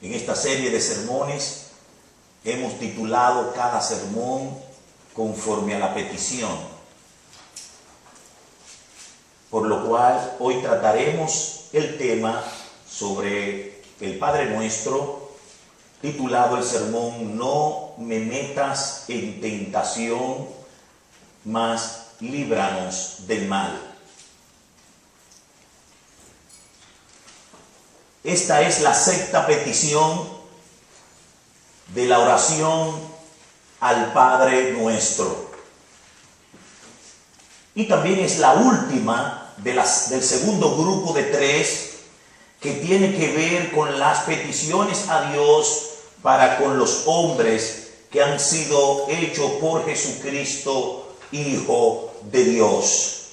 En esta serie de sermones hemos titulado cada sermón conforme a la petición, por lo cual hoy trataremos el tema sobre el Padre Nuestro, titulado el sermón No me metas en tentación, mas líbranos del mal. Esta es la sexta petición de la oración al Padre Nuestro. Y también es la última del segundo grupo de tres que tiene que ver con las peticiones a Dios para con los hombres que han sido hechos por Jesucristo, Hijo de Dios.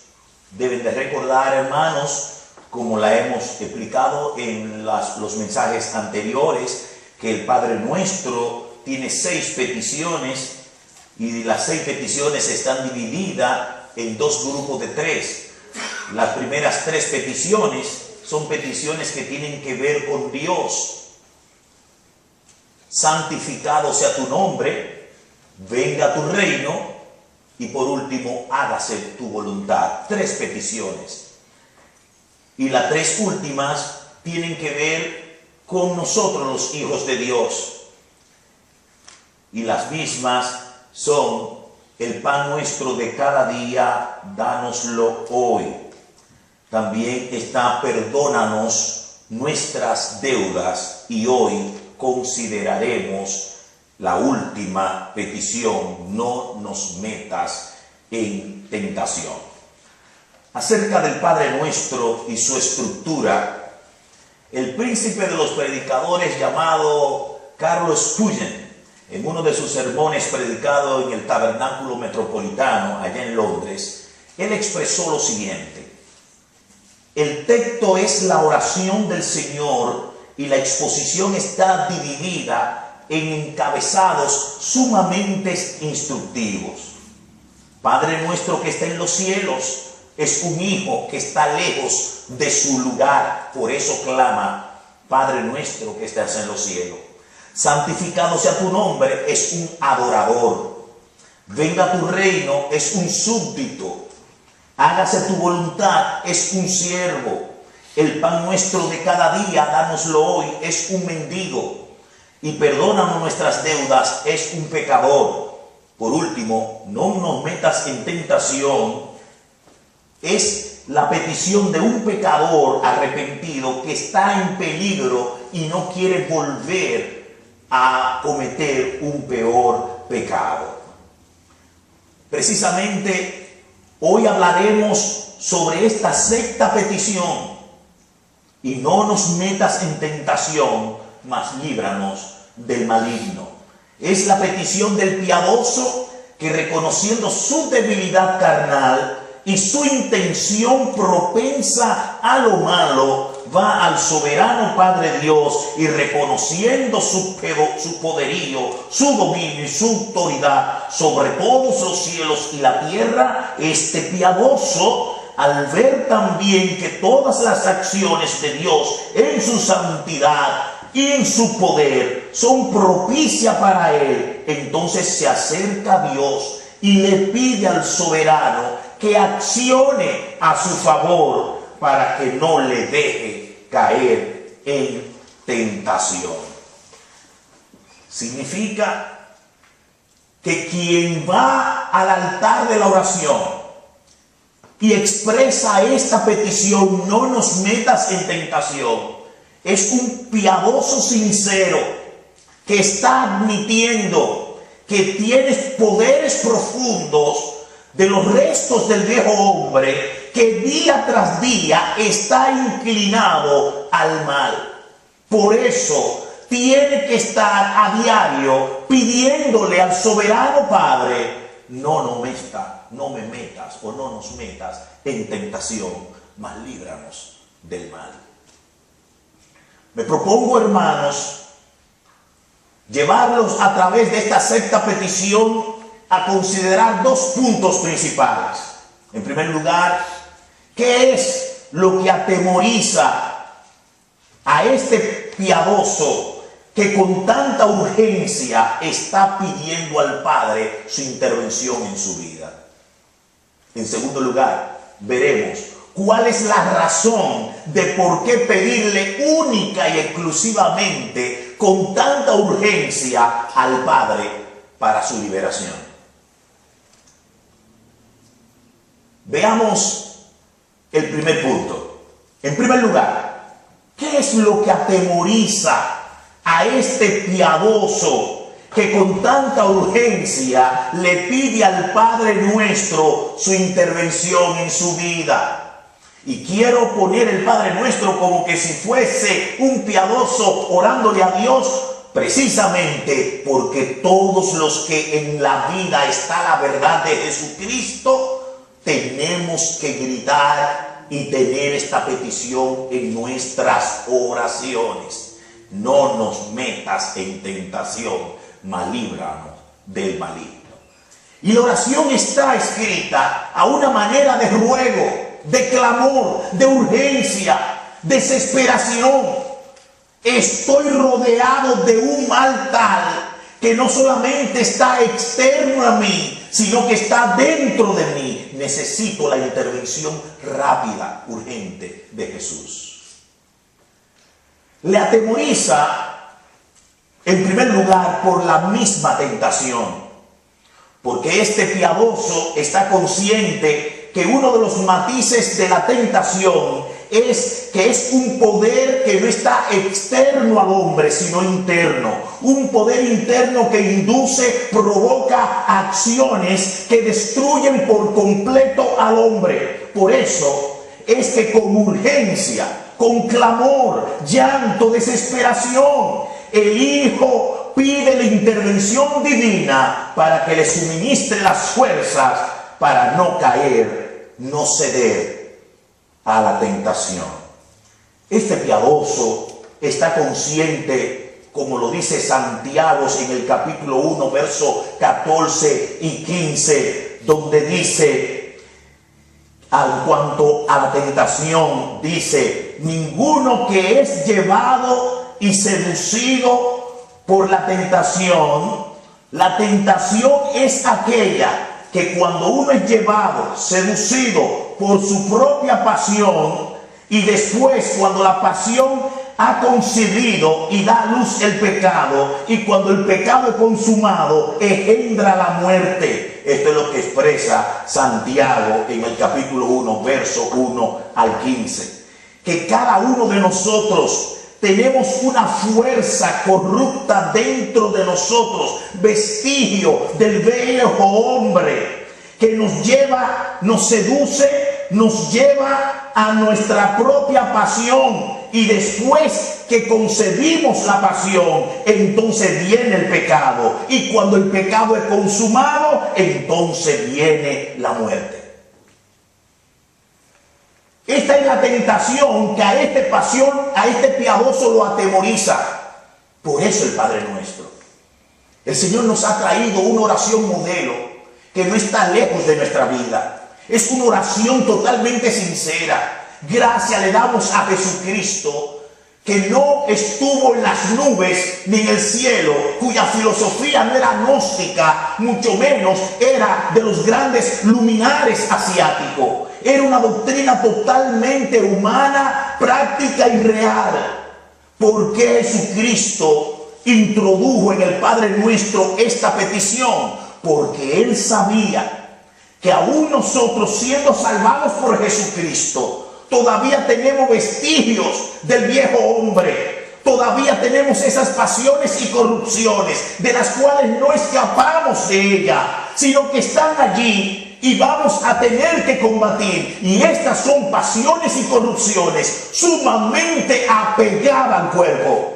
Deben de recordar, hermanos, como la hemos explicado en los mensajes anteriores, que el Padre Nuestro tiene 6 peticiones y las 6 peticiones están divididas en 2 grupos de 3. Las primeras 3 peticiones son peticiones que tienen que ver con Dios. Santificado sea tu nombre, venga tu reino y por último, hágase tu voluntad. 3 peticiones. Y las 3 últimas tienen que ver con nosotros los hijos de Dios. Y las mismas son: el pan nuestro de cada día, dánoslo hoy. También está: perdónanos nuestras deudas. Y hoy consideraremos la última petición: no nos metas en tentación. Acerca del Padre Nuestro y su estructura, el príncipe de los predicadores llamado Carlos Spurgeon, en uno de sus sermones predicado en el Tabernáculo Metropolitano allá en Londres, él expresó lo siguiente: el texto es la oración del Señor y la exposición está dividida en encabezados sumamente instructivos. Padre nuestro que está en los cielos, es un hijo que está lejos de su lugar, por eso clama: Padre nuestro que estás en los cielos. Santificado sea tu nombre, es un adorador. Venga tu reino, es un súbdito. Hágase tu voluntad, es un siervo. El pan nuestro de cada día, dánoslo hoy, es un mendigo. Y perdónanos nuestras deudas, es un pecador. Por último, no nos metas en tentación. Es la petición de un pecador arrepentido que está en peligro y no quiere volver a cometer un peor pecado. Precisamente hoy hablaremos sobre esta sexta petición: y no nos metas en tentación, mas líbranos del maligno. Es la petición del piadoso que, reconociendo su debilidad carnal y su intención propensa a lo malo, va al soberano Padre Dios y, reconociendo su poderío, su dominio y su autoridad sobre todos los cielos y la tierra, este piadoso, al ver también que todas las acciones de Dios en su santidad y en su poder son propicias para él, entonces se acerca a Dios y le pide al soberano que accione a su favor para que no le deje caer en tentación. Significa que quien va al altar de la oración y expresa esta petición: no nos metas en tentación, es un piadoso sincero que está admitiendo que tienes poderes profundos de los restos del viejo hombre que día tras día está inclinado al mal. Por eso tiene que estar a diario pidiéndole al soberano Padre: no me metas o no nos metas en tentación, mas líbranos del mal. Me propongo, hermanos, llevarlos a través de esta sexta petición a considerar 2 puntos principales. En primer lugar, ¿qué es lo que atemoriza a este piadoso que con tanta urgencia está pidiendo al Padre su intervención en su vida? En segundo lugar, veremos cuál es la razón de por qué pedirle única y exclusivamente con tanta urgencia al Padre para su liberación. Veamos el primer punto. En primer lugar, ¿qué es lo que atemoriza a este piadoso que con tanta urgencia le pide al Padre Nuestro su intervención en su vida? Y quiero poner el Padre Nuestro como que si fuese un piadoso orándole a Dios, precisamente porque todos los que en la vida está la verdad de Jesucristo, tenemos que gritar y tener esta petición en nuestras oraciones: no nos metas en tentación, mas líbranos del maligno. Y la oración está escrita a una manera de ruego, de clamor, de urgencia, desesperación. Estoy rodeado de un mal tal que no solamente está externo a mí, sino que está dentro de mí. Necesito la intervención rápida, urgente de Jesús. Le atemoriza, en primer lugar, por la misma tentación, porque este piadoso está consciente que uno de los matices de la tentación es que es un poder que no está externo al hombre, sino interno. Un poder interno que induce, provoca acciones que destruyen por completo al hombre. Por eso es que con urgencia, con clamor, llanto, desesperación, el Hijo pide la intervención divina para que le suministre las fuerzas para no caer, no ceder a la tentación. Este piadoso está consciente, como lo dice Santiago en el capítulo 1, versos 14 y 15, donde dice, en cuanto a la tentación, dice: ninguno que es llevado y seducido por la tentación es aquella que cuando uno es llevado, seducido por su propia pasión, y después cuando la pasión ha concebido y da a luz el pecado, y cuando el pecado es consumado, engendra la muerte. Esto es lo que expresa Santiago en el capítulo 1, verso 1 al 15. Que cada uno de nosotros tenemos una fuerza corrupta dentro de nosotros, vestigio del viejo hombre, que nos lleva, nos seduce, nos lleva a nuestra propia pasión. Y después que concebimos la pasión, entonces viene el pecado. Y cuando el pecado es consumado, entonces viene la muerte. Esta es la tentación que a este piadoso lo atemoriza. Por eso el Padre Nuestro. El Señor nos ha traído una oración modelo que no está lejos de nuestra vida. Es una oración totalmente sincera. Gracias le damos a Jesucristo, que no estuvo en las nubes ni en el cielo, cuya filosofía no era gnóstica, mucho menos era de los grandes luminares asiáticos. Era una doctrina totalmente humana, práctica y real. ¿Por qué Jesucristo introdujo en el Padre Nuestro esta petición? Porque Él sabía que aún nosotros, siendo salvados por Jesucristo, todavía tenemos vestigios del viejo hombre. Todavía tenemos esas pasiones y corrupciones de las cuales no escapamos de ella, sino que están allí y vamos a tener que combatir. Y estas son pasiones y corrupciones sumamente apegadas al cuerpo,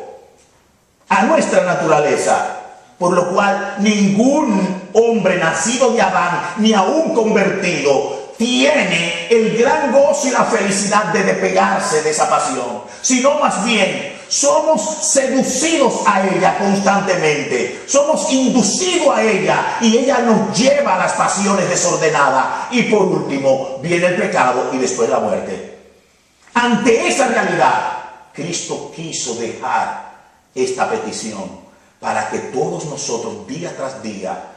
a nuestra naturaleza. Por lo cual ningún hombre nacido de Adán, ni aún convertido, tiene el gran gozo y la felicidad de despegarse de esa pasión, sino más bien somos seducidos a ella constantemente, somos inducidos a ella y ella nos lleva a las pasiones desordenadas, y por último viene el pecado y después la muerte. Ante esa realidad, Cristo quiso dejar esta petición para que todos nosotros día tras día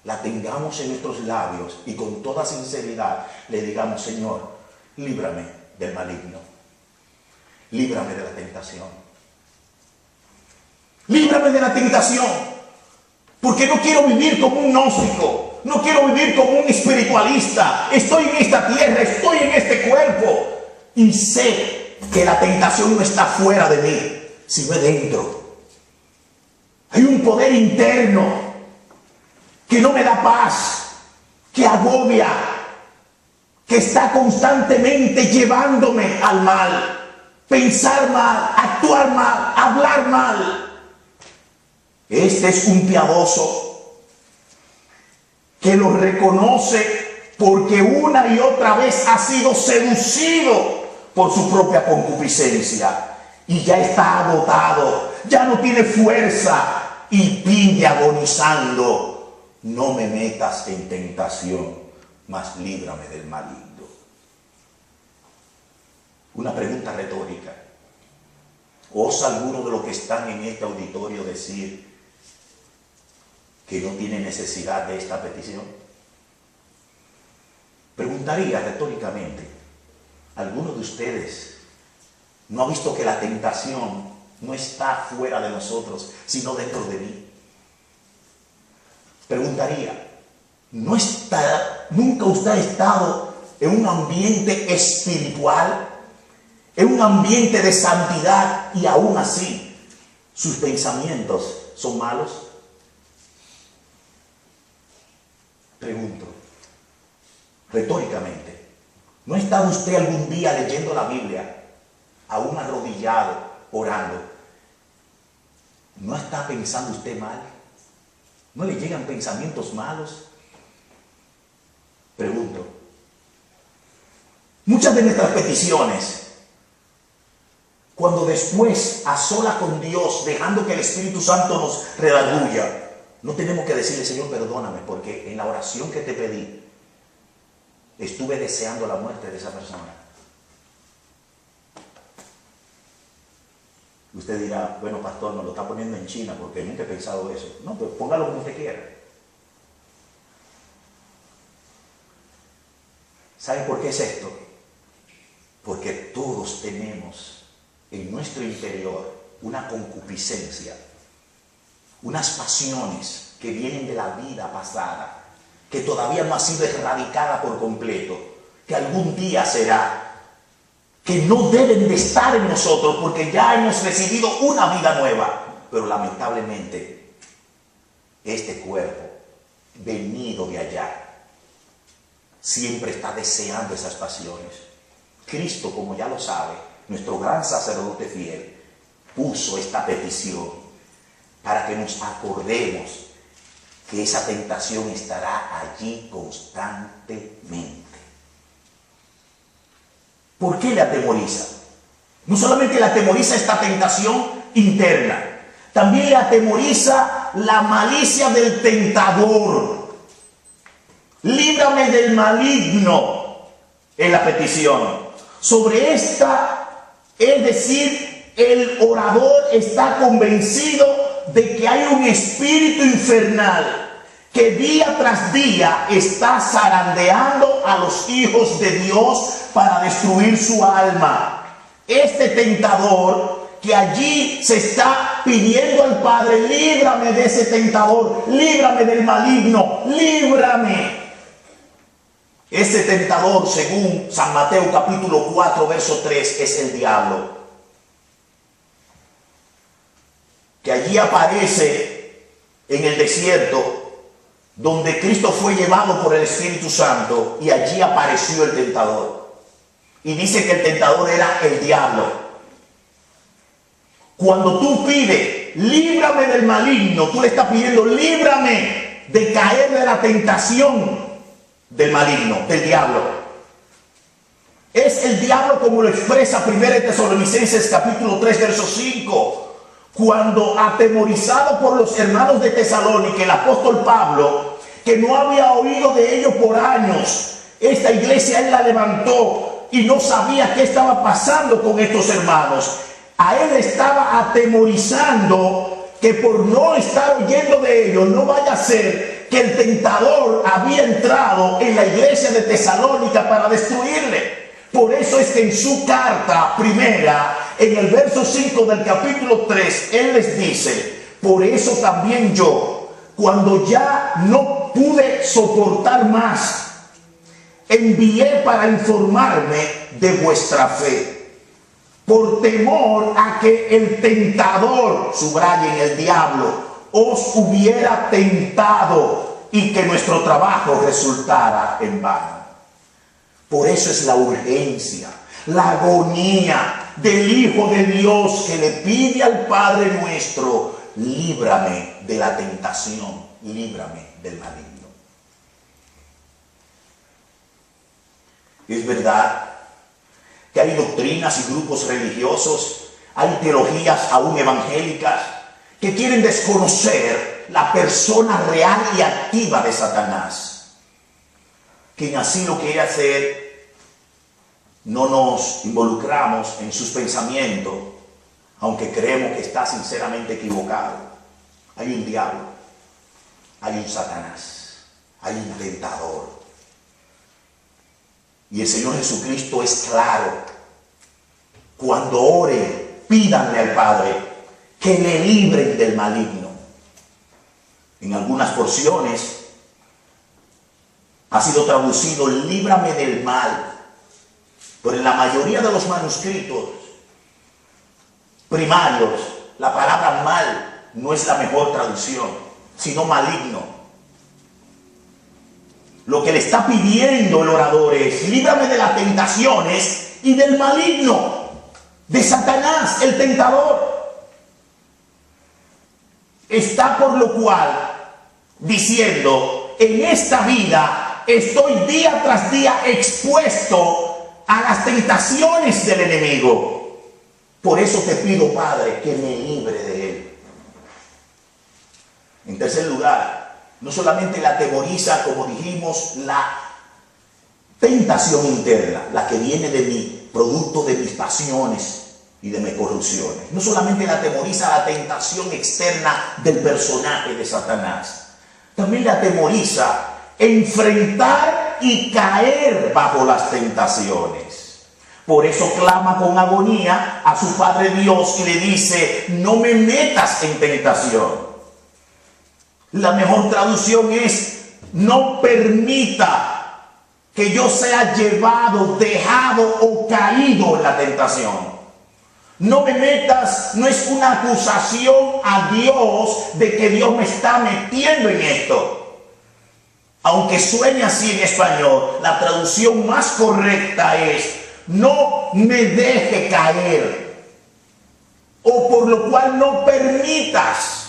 la tengamos en nuestros labios y con toda sinceridad le digamos: Señor, líbrame del maligno, líbrame de la tentación, líbrame de la tentación, porque no quiero vivir como un gnóstico, no quiero vivir como un espiritualista. Estoy en esta tierra, estoy en este cuerpo y sé que la tentación no está fuera de mí, sino dentro. Hay un poder interno que no me da paz, que agobia, que está constantemente llevándome al mal, pensar mal, actuar mal, hablar mal. Este es un piadoso que lo reconoce porque una y otra vez ha sido seducido por su propia concupiscencia y ya está agotado, ya no tiene fuerza y pide agonizando: no me metas en tentación, mas líbrame del maligno. Una pregunta retórica: ¿osa alguno de los que están en este auditorio decir que no tiene necesidad de esta petición? Preguntaría retóricamente: ¿alguno de ustedes no ha visto que la tentación no está fuera de nosotros, sino dentro de mí? Preguntaría: ¿nunca usted ha estado en un ambiente espiritual, en un ambiente de santidad, y aún así sus pensamientos son malos? Pregunto retóricamente: ¿no ha estado usted algún día leyendo la Biblia, aún arrodillado, orando? ¿No está pensando usted mal? ¿No le llegan pensamientos malos? Pregunto. Muchas de nuestras peticiones, cuando después a sola con Dios, dejando que el Espíritu Santo nos redarguya, no tenemos que decirle: Señor, perdóname, porque en la oración que te pedí estuve deseando la muerte de esa persona. Usted dirá: bueno, pastor, nos lo está poniendo en China porque nunca he pensado eso. No, pues póngalo como usted quiera. ¿Sabe por qué es esto? Porque todos tenemos en nuestro interior una concupiscencia, unas pasiones que vienen de la vida pasada, que todavía no ha sido erradicada por completo, que algún día será, que no deben de estar en nosotros porque ya hemos recibido una vida nueva. Pero lamentablemente este cuerpo, venido de allá, siempre está deseando esas pasiones. Cristo, como ya lo sabe, nuestro gran sacerdote fiel, puso esta petición para que nos acordemos que esa tentación estará allí constantemente. ¿Por qué le atemoriza? No solamente le atemoriza esta tentación interna, también le atemoriza la malicia del tentador. Líbrame del maligno en la petición. Sobre esta, es decir, el orador está convencido de que hay un espíritu infernal que día tras día está zarandeando a los hijos de Dios para destruir su alma. Este tentador que allí se está pidiendo al Padre: líbrame de ese tentador, líbrame del maligno, líbrame. Ese tentador, según San Mateo capítulo 4, verso 3, es el diablo, que allí aparece en el desierto, donde Cristo fue llevado por el Espíritu Santo, y allí apareció el tentador. Y dice que el tentador era el diablo. Cuando tú pides: líbrame del maligno, tú le estás pidiendo: líbrame de caer de la tentación del maligno, del diablo. Es el diablo, como lo expresa 1 Tesalonicenses capítulo 3, verso 5. Cuando, atemorizado por los hermanos de Tesalónica, el apóstol Pablo, que no había oído de ellos por años, esta iglesia él la levantó y no sabía qué estaba pasando con estos hermanos. A él estaba atemorizando que por no estar oyendo de ellos, no vaya a ser que el tentador había entrado en la iglesia de Tesalónica para destruirle. Por eso es que en su carta primera, en el verso 5 del capítulo 3, él les dice: por eso también yo, cuando ya no pude soportar más, envié para informarme de vuestra fe, por temor a que el tentador, subrayen el diablo, os hubiera tentado y que nuestro trabajo resultara en vano. Por eso es la urgencia, la agonía del Hijo de Dios que le pide al Padre nuestro: líbrame de la tentación, líbrame del maligno. Es verdad que hay doctrinas y grupos religiosos, hay teologías aún evangélicas que quieren desconocer la persona real y activa de Satanás. Quien así lo quiere hacer, no nos involucramos en sus pensamientos, aunque creemos que está sinceramente equivocado. Hay un diablo, hay un Satanás, hay un tentador. Y el Señor Jesucristo es claro: cuando oren, pídanle al Padre que le libren del maligno. En algunas porciones ha sido traducido: líbrame del mal. Pero en la mayoría de los manuscritos primarios, la palabra mal no es la mejor traducción, sino maligno. Lo que le está pidiendo el orador es: líbrame de las tentaciones y del maligno, de Satanás, el tentador. Está por lo cual diciendo: en esta vida estoy día tras día expuesto a las tentaciones del enemigo. Por eso te pido, Padre, que me libre de él. En tercer lugar, no solamente la atemoriza, como dijimos, la tentación interna, la que viene de mí, producto de mis pasiones y de mis corrupciones. No solamente la atemoriza la tentación externa del personaje de Satanás, también la atemoriza enfrentar y caer bajo las tentaciones. Por eso clama con agonía a su Padre Dios y le dice: no me metas en tentación. La mejor traducción es: no permita que yo sea llevado, dejado o caído en la tentación. No me metas, no es una acusación a Dios de que Dios me está metiendo en esto. Aunque suene así en español, la traducción más correcta es: no me deje caer, o por lo cual no permitas.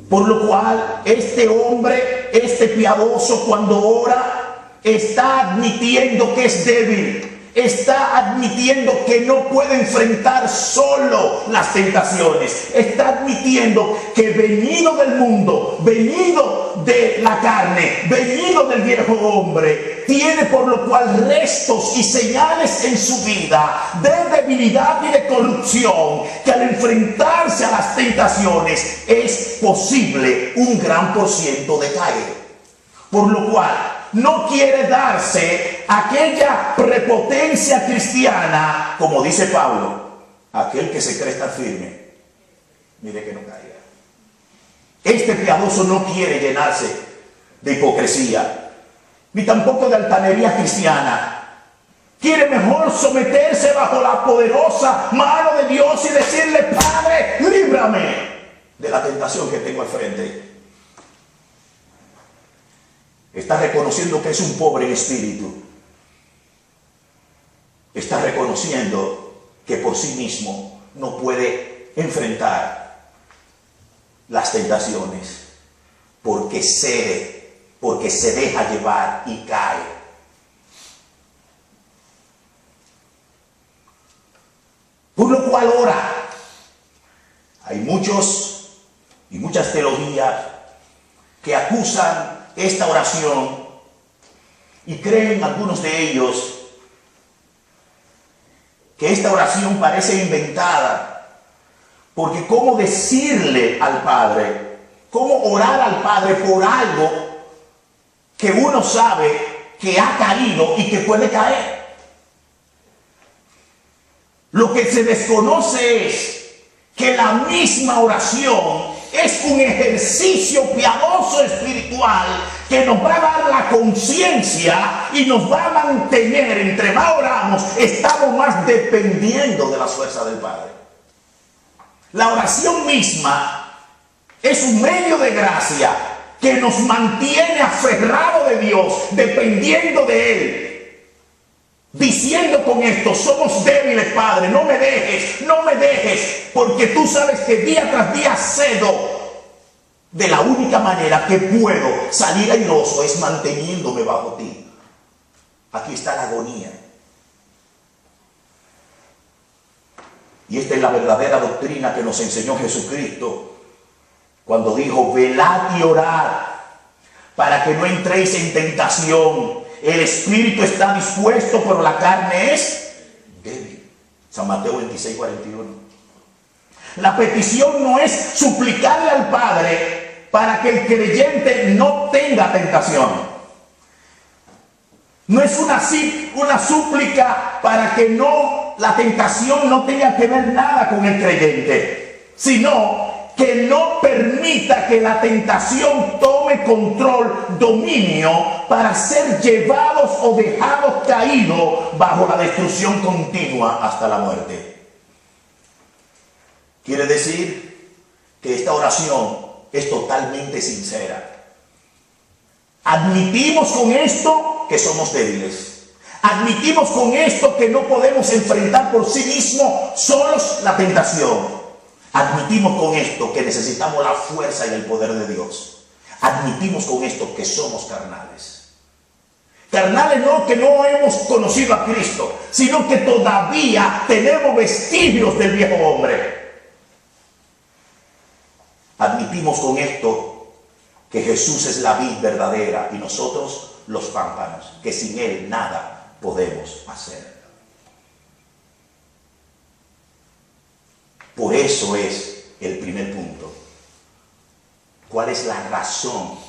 Por lo cual este hombre, este piadoso, cuando ora, está admitiendo que es débil. Está admitiendo que no puede enfrentar solo las tentaciones. Está admitiendo que venido del mundo, venido de la carne, venido del viejo hombre, tiene por lo cual restos y señales en su vida de debilidad y de corrupción, que al enfrentarse a las tentaciones es posible un gran por ciento de caer. Por lo cual no quiere darse aquella prepotencia cristiana, como dice Pablo: aquel que se cree estar firme, mire que no caiga. Este piadoso no quiere llenarse de hipocresía, ni tampoco de altanería cristiana. Quiere mejor someterse bajo la poderosa mano de Dios y decirle: Padre, líbrame de la tentación que tengo al frente. Está reconociendo que es un pobre en espíritu. Está reconociendo que por sí mismo no puede enfrentar las tentaciones, porque cede, porque se deja llevar y cae. Por lo cual ora. Hay muchos y muchas teologías que acusan esta oración y creen algunos de ellos que esta oración parece inventada, porque cómo decirle al Padre, cómo orar al Padre por algo que uno sabe que ha caído y que puede caer. Lo que se desconoce es que la misma oración es un ejercicio piadoso espiritual que nos va a dar la conciencia y nos va a mantener, entre más oramos, estamos más dependiendo de las fuerzas del Padre. La oración misma es un medio de gracia que nos mantiene aferrados de Dios, dependiendo de Él. Diciendo con esto, somos débiles, Padre, no me dejes, porque tú sabes que día tras día cedo. De la única manera que puedo salir airoso es manteniéndome bajo ti. Aquí está la agonía. Y esta es la verdadera doctrina que nos enseñó Jesucristo cuando dijo, velad y orad para que no entréis en tentación. El espíritu está dispuesto, pero la carne es débil. San Mateo 26, 41. La petición no es suplicarle al Padre para que el creyente no tenga tentación. No es una súplica para que la tentación no tenga que ver nada con el creyente, sino que no permita que la tentación tome control, dominio, para ser llevados o dejados caídos bajo la destrucción continua hasta la muerte. Quiere decir que esta oración es totalmente sincera. Admitimos con esto que somos débiles. Admitimos con esto que no podemos enfrentar por sí mismos solos la tentación. Admitimos con esto que necesitamos la fuerza y el poder de Dios. Admitimos con esto que somos carnales. Carnales no que no hemos conocido a Cristo, sino que todavía tenemos vestigios del viejo hombre. Admitimos con esto que Jesús es la vid verdadera y nosotros los pámpanos, que sin Él nada podemos hacer. Por eso es el primer punto. ¿Cuál es la razón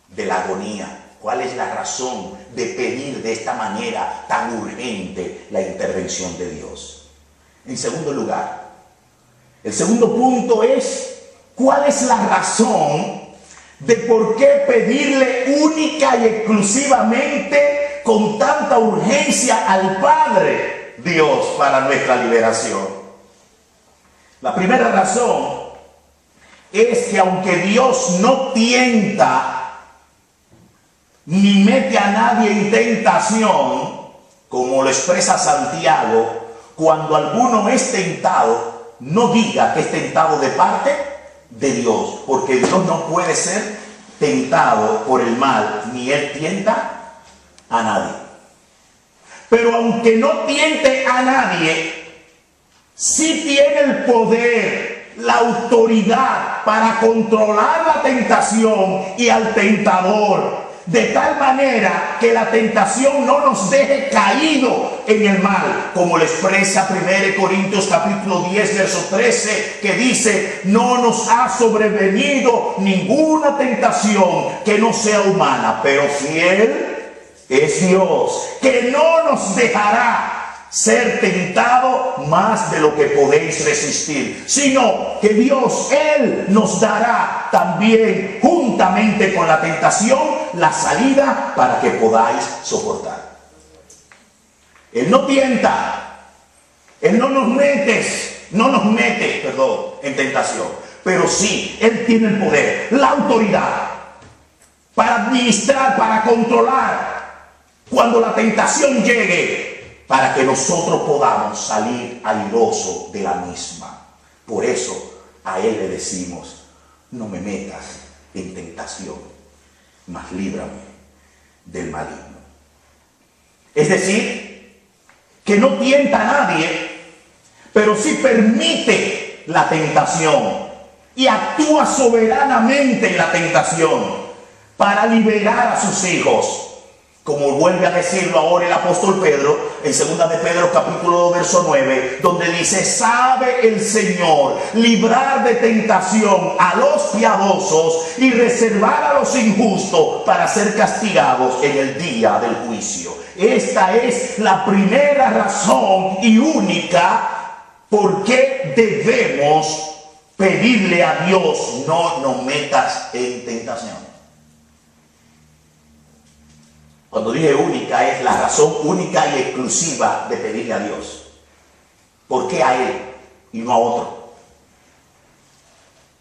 de la agonía? ¿Cuál es la razón de pedir de esta manera tan urgente la intervención de Dios? En segundo lugar, el segundo punto es ¿cuál es la razón de por qué pedirle única y exclusivamente con tanta urgencia al Padre Dios para nuestra liberación? La primera razón es que aunque Dios no tienta ni mete a nadie en tentación, como lo expresa Santiago, cuando alguno es tentado, no diga que es tentado de parte de Dios, porque Dios no puede ser tentado por el mal, ni Él tienta a nadie. Pero aunque no tiente a nadie, sí tiene el poder, la autoridad para controlar la tentación y al tentador, de tal manera que la tentación no nos deje caído en el mal, como lo expresa 1 Corintios capítulo 10 verso 13, que dice, no nos ha sobrevenido ninguna tentación que no sea humana, pero fiel es Dios, que no nos dejará ser tentado más de lo que podéis resistir, sino que Dios, Él nos dará también juntamente con la tentación la salida para que podáis soportar. Él no tienta, Él no nos mete en tentación, pero sí, Él tiene el poder, la autoridad para administrar, para controlar cuando la tentación llegue, para que nosotros podamos salir airosos de la misma. Por eso a Él le decimos, no me metas en tentación, mas líbrame del maligno. Es decir, que no tienta a nadie, pero sí permite la tentación y actúa soberanamente en la tentación para liberar a sus hijos. como vuelve a decirlo ahora el apóstol Pedro, en 2 de Pedro capítulo 2 verso 9, donde dice: sabe el Señor librar de tentación a los piadosos y reservar a los injustos para ser castigados en el día del juicio. Esta es la primera razón y única por qué debemos pedirle a Dios: no nos metas en tentación. Cuando dije única, es la razón única y exclusiva de pedirle a Dios. ¿Por qué a Él y no a otro?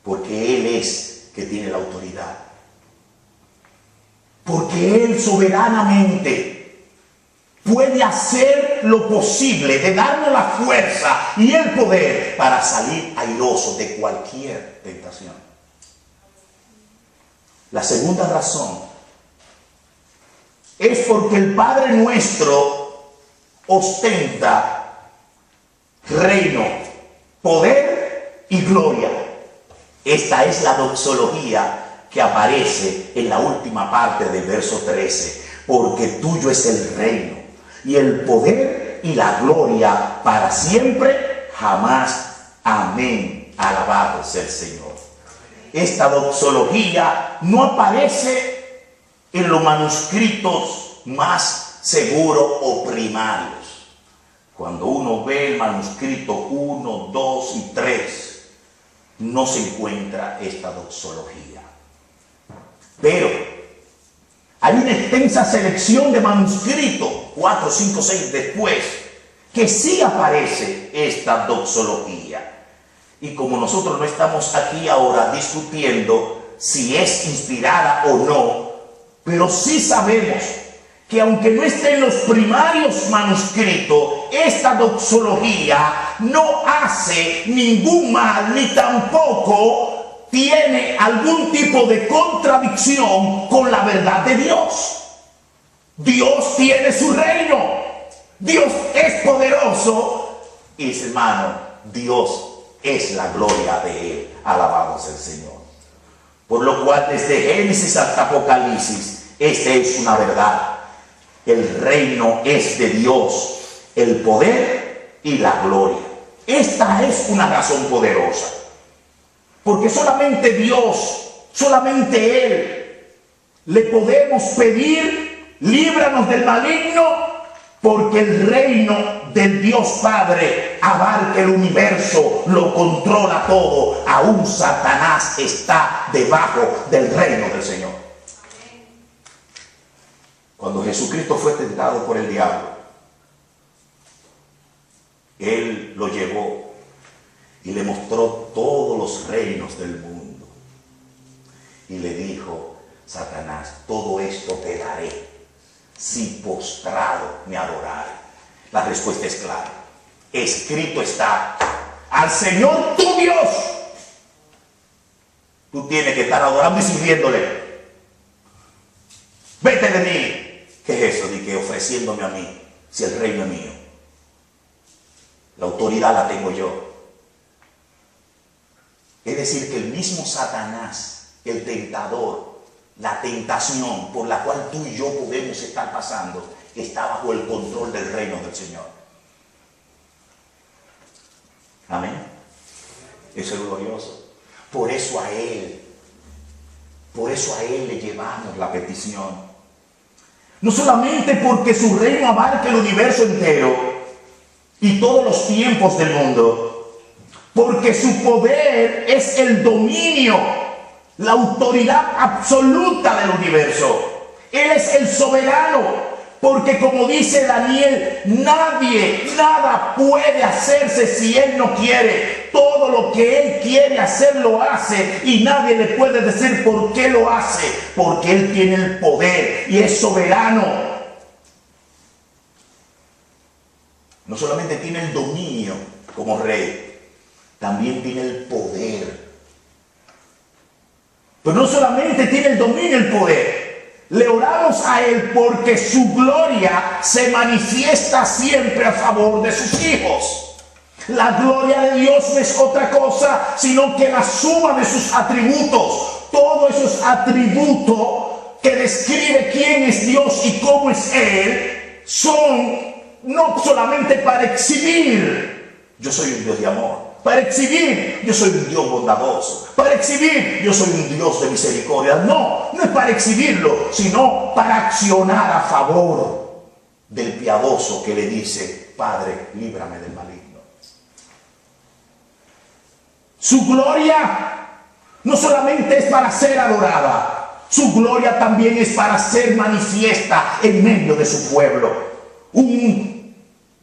Porque Él es que tiene la autoridad. Porque Él soberanamente puede hacer lo posible de darnos la fuerza y el poder para salir airoso de cualquier tentación. La segunda razón es porque el Padre nuestro ostenta reino, poder y gloria. Esta es la doxología que aparece en la última parte del verso 13. Porque tuyo es el reino y el poder y la gloria para siempre, jamás. Amén. Alabado sea el Señor. Esta doxología no aparece en los manuscritos más seguros o primarios. Cuando uno ve el manuscrito 1, 2 y 3, no se encuentra esta doxología. Pero hay una extensa selección de manuscritos, 4, 5, 6 después, que sí aparece esta doxología. Y como nosotros no estamos aquí ahora discutiendo si es inspirada o no, pero sí sabemos que aunque no esté en los primarios manuscritos, esta doxología no hace ningún mal ni tampoco tiene algún tipo de contradicción con la verdad de Dios. Dios tiene su reino. Dios es poderoso. Y hermano, Dios es la gloria de Él. Alabado sea el Señor. Por lo cual desde Génesis hasta Apocalipsis, esta es una verdad. El reino es de Dios, el poder y la gloria. Esta es una razón poderosa. Porque solamente Dios, solamente Él, le podemos pedir: líbranos del maligno, porque el reino del Dios Padre abarca el universo, lo controla todo. Aún Satanás está debajo del reino del Señor. Cuando Jesucristo fue tentado por el diablo, Él lo llevó y le mostró todos los reinos del mundo. Y le dijo: Satanás, todo esto te daré si postrado me adorares. La respuesta es clara. Escrito está: al Señor tu Dios tú tienes que estar adorando y sirviéndole. Vete de mí. ¿Qué es eso de que ofreciéndome a mí, si el reino es mío? La autoridad la tengo yo. Es decir, que el mismo Satanás, el tentador, la tentación por la cual tú y yo podemos estar pasando, está bajo el control del reino del Señor. Amén. Eso es glorioso. Por eso a Él le llevamos la petición. No solamente porque su reino abarca el universo entero y todos los tiempos del mundo, porque su poder es el dominio, la autoridad absoluta del universo. Él es el soberano. Porque como dice Daniel, nada puede hacerse si Él no quiere. Todo lo que Él quiere hacer lo hace y nadie le puede decir por qué lo hace. Porque Él tiene el poder y es soberano. No solamente tiene el dominio como rey, también tiene el poder. Pero no solamente tiene el dominio y el poder. Le oramos a Él porque su gloria se manifiesta siempre a favor de sus hijos. La gloria de Dios no es otra cosa sino que la suma de sus atributos. Todos esos atributos que describe quién es Dios y cómo es Él, son no solamente para exhibir, yo soy un Dios de amor, para exhibir, yo soy un Dios bondadoso, para exhibir, yo soy un Dios de misericordia. no es para exhibirlo, sino para accionar a favor del piadoso que le dice: Padre, líbrame del maligno. Su gloria no solamente es para ser adorada, su gloria también es para ser manifiesta en medio de su pueblo. Un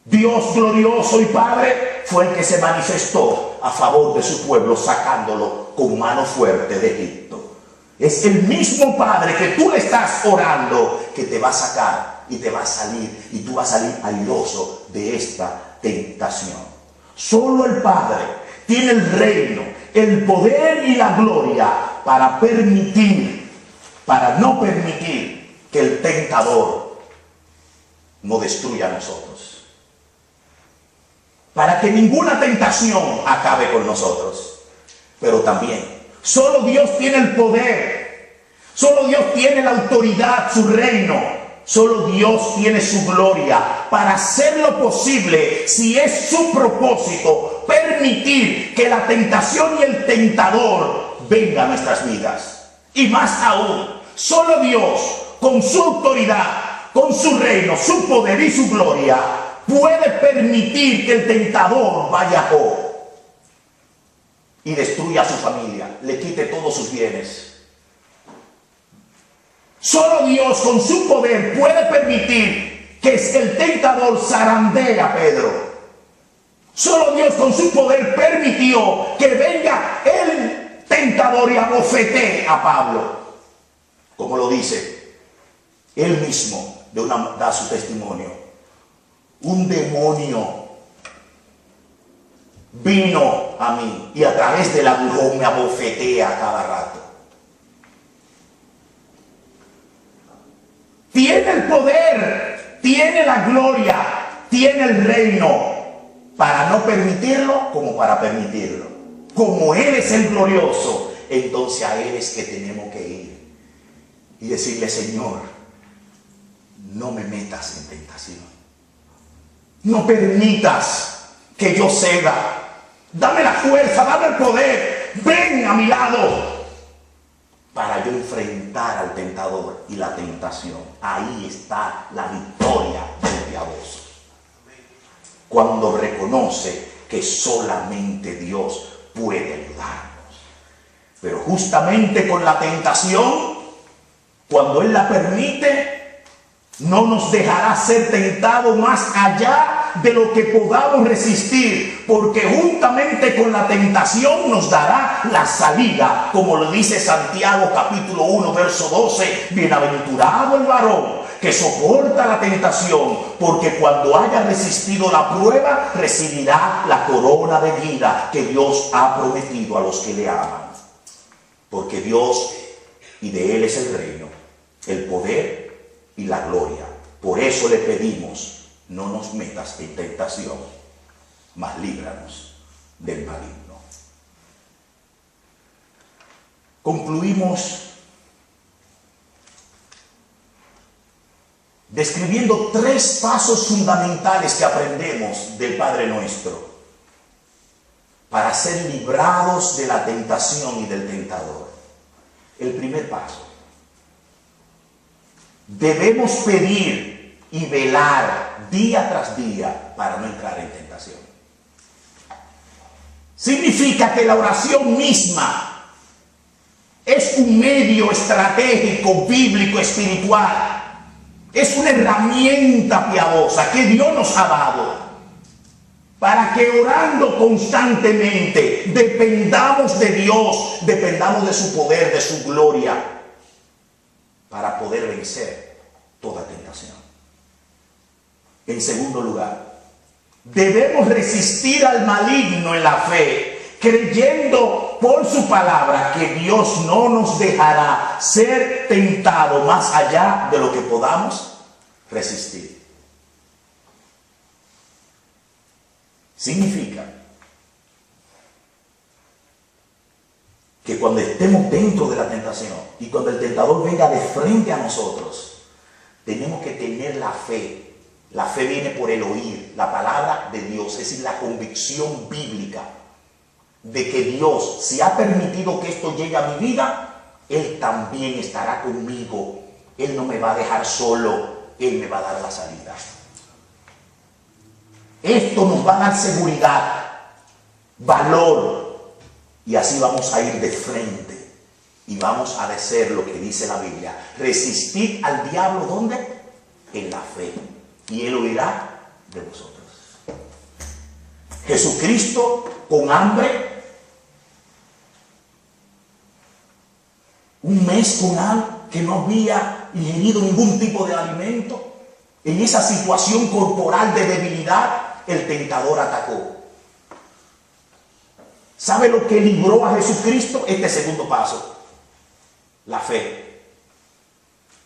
Dios glorioso y Padre fue el que se manifestó a favor de su pueblo, sacándolo con mano fuerte de Egipto. Es el mismo Padre que tú le estás orando, que te va a sacar y te va a salir, y tú vas a salir airoso de esta tentación. Solo el Padre tiene el reino, el poder y la gloria para no permitir que el tentador no destruya a nosotros, para que ninguna tentación acabe con nosotros. Pero también solo Dios tiene el poder, solo Dios tiene la autoridad, su reino, solo Dios tiene su gloria para hacer lo posible, si es su propósito, permitir que la tentación y el tentador vengan a nuestras vidas. Y más aún, solo Dios, con su autoridad, con su reino, su poder y su gloria, puede permitir que el tentador vaya a Job y destruya a su familia, le quite todos sus bienes. Solo Dios con su poder puede permitir que el tentador zarandee a Pedro. Solo Dios con su poder permitió que venga el tentador y abofetee a Pablo. Como lo dice él mismo, da su testimonio. Un demonio vino a mí y a través del agujón me abofetea cada rato. Tiene el poder, tiene la gloria, tiene el reino para no permitirlo como para permitirlo. Como Él es el glorioso, entonces a Él es que tenemos que ir y decirle: Señor, no me metas en tentación. No permitas que yo ceda. Dame la fuerza, dame el poder. Ven a mi lado para yo enfrentar al tentador y la tentación. Ahí está la victoria del piadoso. Cuando reconoce que solamente Dios puede ayudarnos. Pero justamente con la tentación, cuando Él la permite, no nos dejará ser tentados más allá de lo que podamos resistir, porque juntamente con la tentación nos dará la salida, como lo dice Santiago capítulo 1 verso 12: bienaventurado el varón que soporta la tentación, porque cuando haya resistido la prueba recibirá la corona de vida que Dios ha prometido a los que le aman. Porque Dios, y de Él es el reino, el poder y la gloria. Por eso le pedimos: no nos metas en tentación, mas líbranos del maligno. Concluimos describiendo 3 pasos fundamentales que aprendemos del Padre Nuestro para ser librados de la tentación y del tentador. El primer paso: debemos pedir y velar día tras día para no entrar en tentación. Significa que la oración misma es un medio estratégico, bíblico, espiritual. Es una herramienta piadosa que Dios nos ha dado para que orando constantemente dependamos de Dios, dependamos de su poder, de su gloria, para poder vencer toda tentación. En segundo lugar, debemos resistir al maligno en la fe, creyendo por su palabra que Dios no nos dejará ser tentado más allá de lo que podamos resistir. Significa que cuando estemos dentro de la tentación y cuando el tentador venga de frente a nosotros, tenemos que tener la fe. La fe viene por el oír la palabra de Dios, es decir, la convicción bíblica de que Dios, si ha permitido que esto llegue a mi vida, Él también estará conmigo. Él no me va a dejar solo, Él me va a dar la salida. Esto nos va a dar seguridad, valor, y así vamos a ir de frente y vamos a hacer lo que dice la Biblia. Resistid al diablo, ¿dónde? En la fe, y él huirá de vosotros. Jesucristo con hambre, un mes con hambre, que no había ingerido ningún tipo de alimento, en esa situación corporal de debilidad, el tentador atacó. ¿Sabe lo que libró a Jesucristo? Este segundo paso, la fe.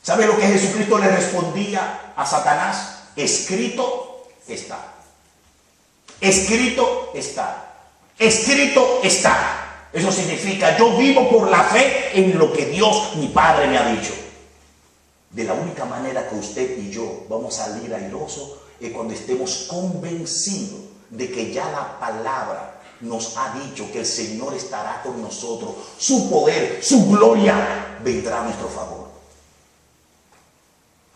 ¿Sabe lo que Jesucristo le respondía a Satanás? Escrito está. Escrito está. Escrito está. Eso significa, yo vivo por la fe en lo que Dios, mi Padre, me ha dicho. De la única manera que usted y yo vamos a salir airosos es cuando estemos convencidos de que ya la palabra nos ha dicho que el Señor estará con nosotros. Su poder, su gloria vendrá a nuestro favor.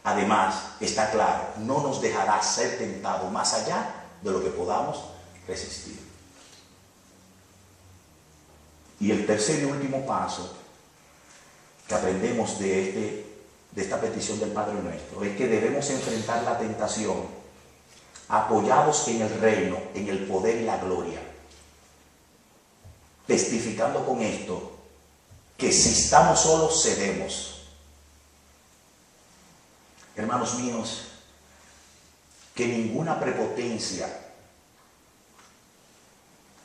Además, está claro, no nos dejará ser tentados más allá de lo que podamos resistir. Y el tercer y último paso que aprendemos de esta petición del Padre Nuestro es que debemos enfrentar la tentación apoyados en el reino, en el poder y la gloria, testificando con esto que si estamos solos cedemos. Hermanos míos, que ninguna prepotencia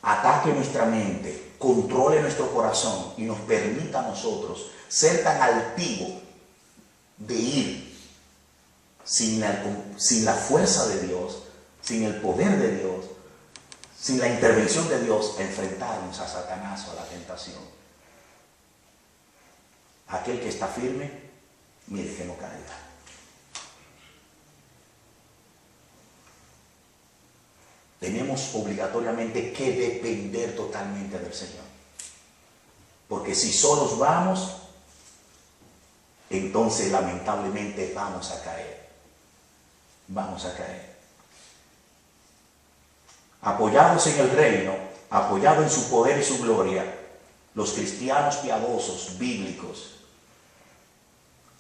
ataque nuestra mente, controle nuestro corazón y nos permita a nosotros ser tan altivos de ir sin la fuerza de Dios, sin el poder de Dios, sin la intervención de Dios, a enfrentarnos a Satanás o a la tentación. Aquel que está firme, mire que no caiga. Tenemos obligatoriamente que depender totalmente del Señor. Porque si solos vamos, entonces lamentablemente vamos a caer. Vamos a caer. Apoyados en el reino, apoyados en su poder y su gloria, los cristianos piadosos, bíblicos,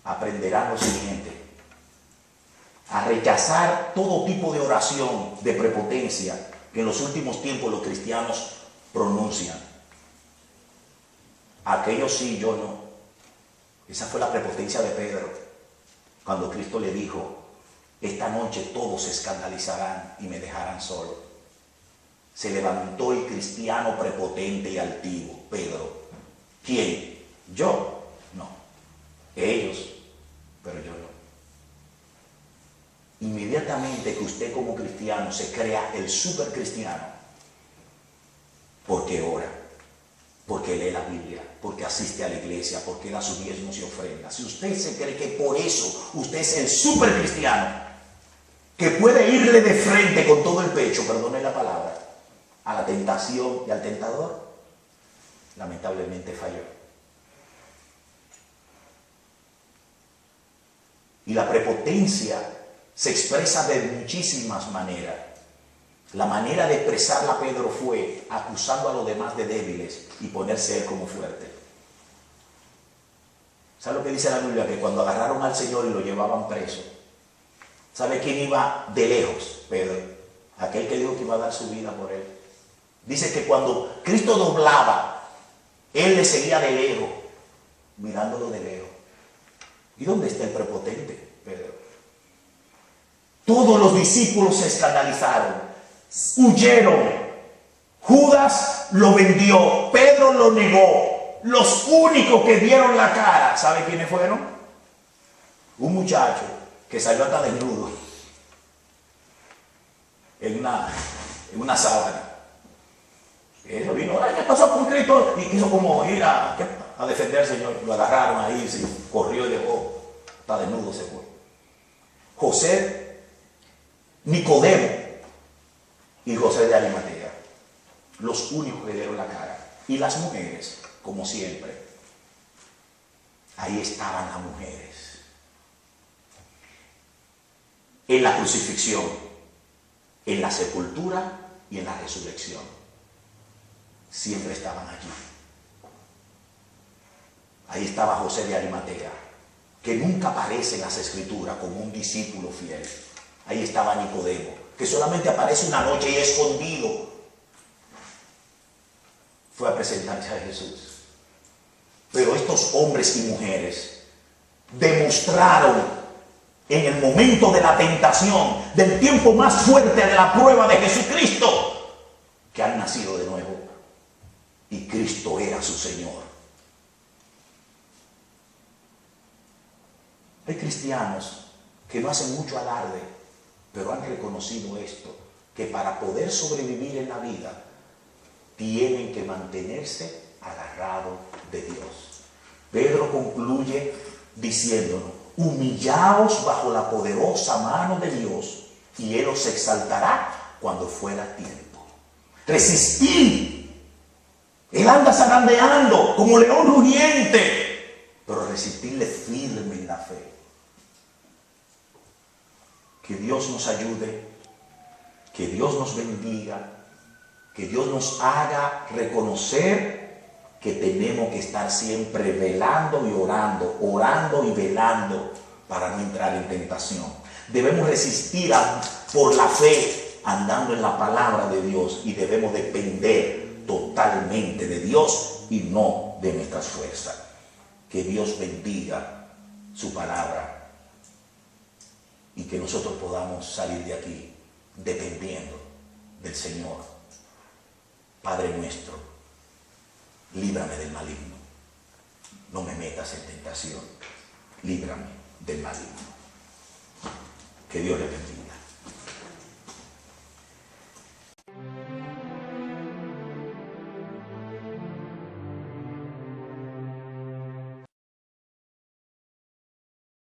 aprenderán lo siguiente: a rechazar todo tipo de oración de prepotencia que en los últimos tiempos los cristianos pronuncian. Aquello sí, yo no. Esa fue la prepotencia de Pedro, cuando Cristo le dijo: esta noche todos se escandalizarán y me dejarán solo. Se levantó el cristiano prepotente y altivo, Pedro. ¿Quién? Yo. No. Ellos, pero yo no. Inmediatamente que usted como cristiano se crea el super cristiano, porque ora, porque lee la Biblia, porque asiste a la iglesia, porque da sus diezmos y ofrendas. Si usted se cree que por eso usted es el super cristiano, que puede irle de frente con todo el pecho, perdone la palabra, a la tentación y al tentador, lamentablemente falló. Y la prepotencia se expresa de muchísimas maneras. La manera de expresarla a Pedro fue acusando a los demás de débiles y ponerse él como fuerte. ¿Sabe lo que dice la Biblia? Que cuando agarraron al Señor y lo llevaban preso, ¿sabe quién iba de lejos? Pedro, aquel que dijo que iba a dar su vida por él. Dice que cuando Cristo doblaba, él le seguía de lejos, mirándolo de lejos. ¿Y dónde está el prepotente, Pedro? Todos los discípulos se escandalizaron, huyeron. Judas lo vendió, Pedro lo negó. Los únicos que dieron la cara, ¿sabe quiénes fueron? Un muchacho que salió hasta desnudo en una sábana. Él vino, ay, ¿qué pasó con Cristo? Y quiso como ir a defender al Señor. Lo agarraron ahí, se corrió y dejó, está desnudo, se fue. José, Nicodemo y José de Arimatea, los únicos que dieron la cara. Y las mujeres, como siempre, ahí estaban las mujeres. En la crucifixión, en la sepultura y en la resurrección. Siempre estaban allí. Ahí estaba José de Arimatea, que nunca aparece en las escrituras como un discípulo fiel. Ahí estaba Nicodemo, que solamente aparece una noche y escondido. Fue a presentarse a Jesús. Pero estos hombres y mujeres demostraron en el momento de la tentación, del tiempo más fuerte de la prueba de Jesucristo, que han nacido de nuevo y Cristo era su Señor. Hay cristianos que no hacen mucho alarde, pero han reconocido esto, que para poder sobrevivir en la vida tienen que mantenerse agarrados de Dios. Pedro concluye diciéndonos: humillaos bajo la poderosa mano de Dios y Él os exaltará cuando fuera tiempo. Resistid. Él anda zarandeando como león rugiente, pero resistirle firme en la fe. Que Dios nos ayude, que Dios nos bendiga, que Dios nos haga reconocer que tenemos que estar siempre velando y orando, orando y velando para no entrar en tentación. Debemos resistir por la fe, andando en la palabra de Dios, y debemos depender totalmente de Dios y no de nuestras fuerzas. Que Dios bendiga su palabra y que nosotros podamos salir de aquí dependiendo del Señor. Padre nuestro, líbrame del maligno. No me metas en tentación. Líbrame del maligno. Que Dios le bendiga.